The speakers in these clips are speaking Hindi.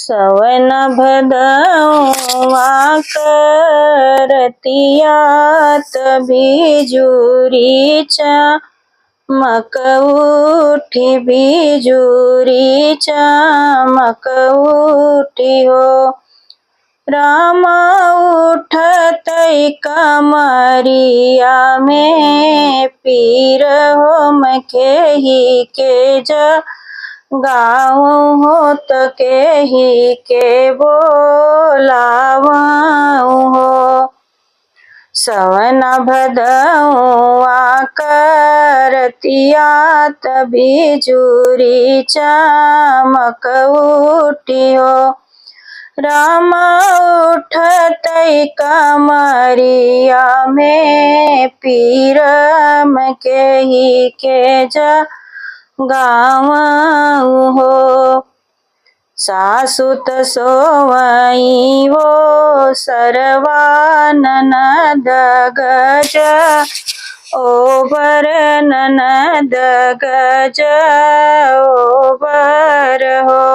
सवन भदौआ करतिया बिजुरी चमक उठी बिजुरी चमक उठी हो। राम उठतै कमरिया में पीर हो मखेही के गाँव हो त केही के बोलावँ हो। सवन भदौआ करतिया बिजुरी चमक उठी हो। राम उठतै कमरिया में पीर मखेही के गाँव हो। सासु त सोवई वो सरवा ननद गज ओबर ननद गज ओबर हो।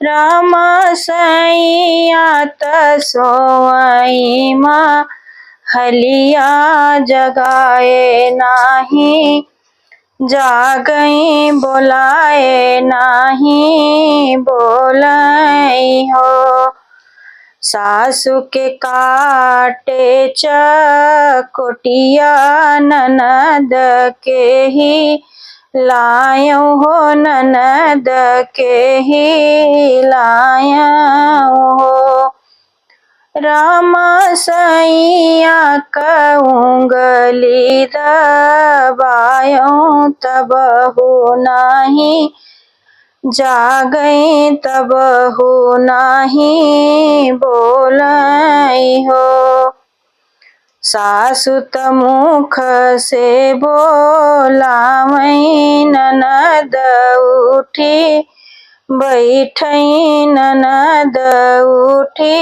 राम सैया त सोवई हलिया जगाए नाही जागई बोलाए नाही बोलाई हो। सासु के काटे चकोटिया ननद के ही लायौ हो ननद के ही लायौ हो। राम सैया कउंगली दबायौ तबहु नाही जागई तबहु नाही बोलाई हो। सासु त मुख से बोलावई ननद उठी बैठई ननद उठी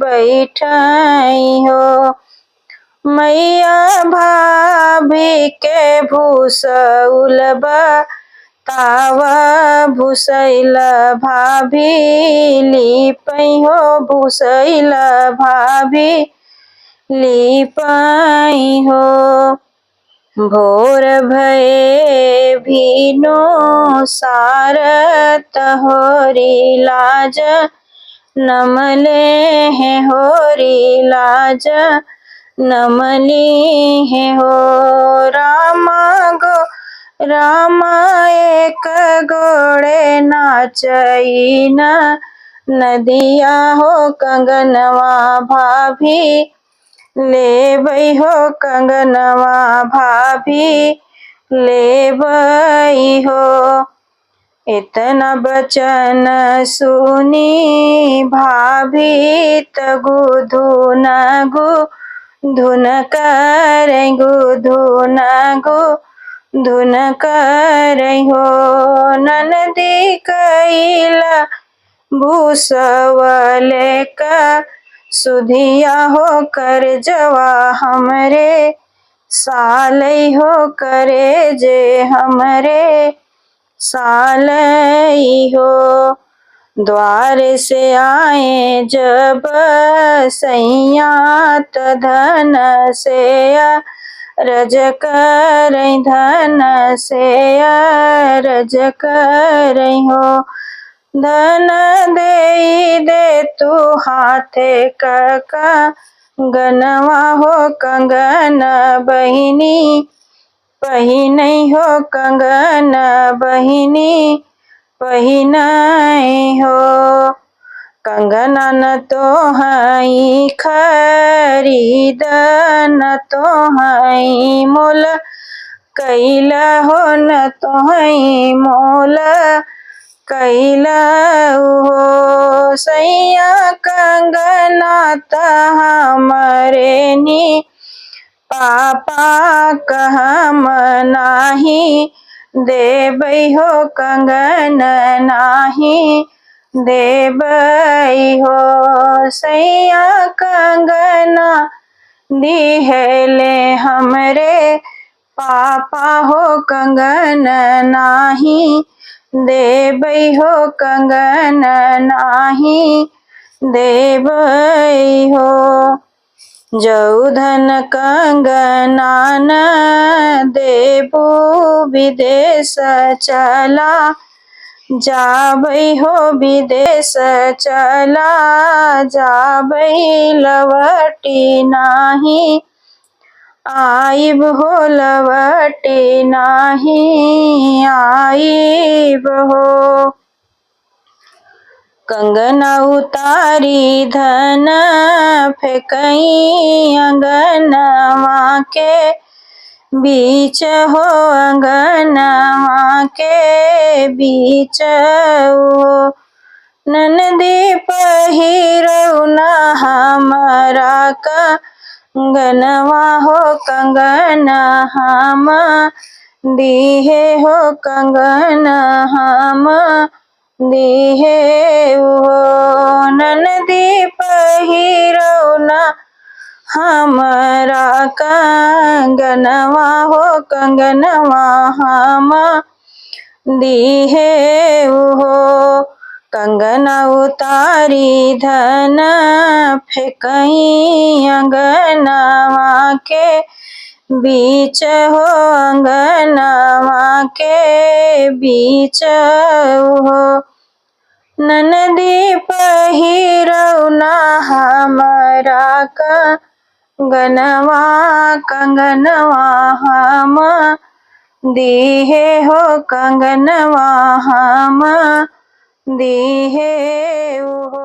बैठई हो। मैया भाभी के भूसौल ताव भूसैल भाभी लिपई हो भूसैल भाभी लिपई हो। भोर भये भीनो सारत होरी लाज नमले हैं होरी लाज नमली है हो। राम एक गोड़े नाचई नदिया हो कंगनवा भाभी लेबई हो कंगनवा भाभी लेबई हो। इतना बचन सुनी भाभी तगु धुन करई धुन करई हो। ननदी कैला भूसवले का सुधिया हो कर जवा हमरे सालई हो करे जे हमरे सालई हो। द्वार से आए जब सैया त धन से रज करई धन से रज करई हो। धन दे तू हाथे कंगनवा हो कंगन बहिनी पहिनई हो कंगन बहिनी पहिनई हो। कंगना न तो हई खरीद न तो हई मोल कैला हो न तो हई मोल कैला हो। सैया कंगना त हमरे नी पापा कहम नाही देबई हो कंगन नाही देबई हो। सैया कंगना दिहले हमरे पापा हो कंगन नाही देबै हो कंगन नाही देबै हो। जौधन कंगना न देबू विदेश चला जाबै हो विदेश चला जाबै लवटी नाही आइब हो लवटी नाही आइब हो। कंगना उतारी धन फेकई अंगनवा के बीच हो अंगनवा के बीच हो। ननदी पहिरौना हमरा कंगनवा हो कंगन हम दिहे हो कंगन हम दिहे हो। ननदी पहिरौना हमरा कंगनवा हो कंगनवा हम दिहे हो। कंगना उतारी धन फेकई अंगनवा के बीच हो अंगनवा के बीच हो। ननदी पहिरौना हमरा कंगनवा कंगनवा हम दिहे हो कंगनवा हम दिहे हो।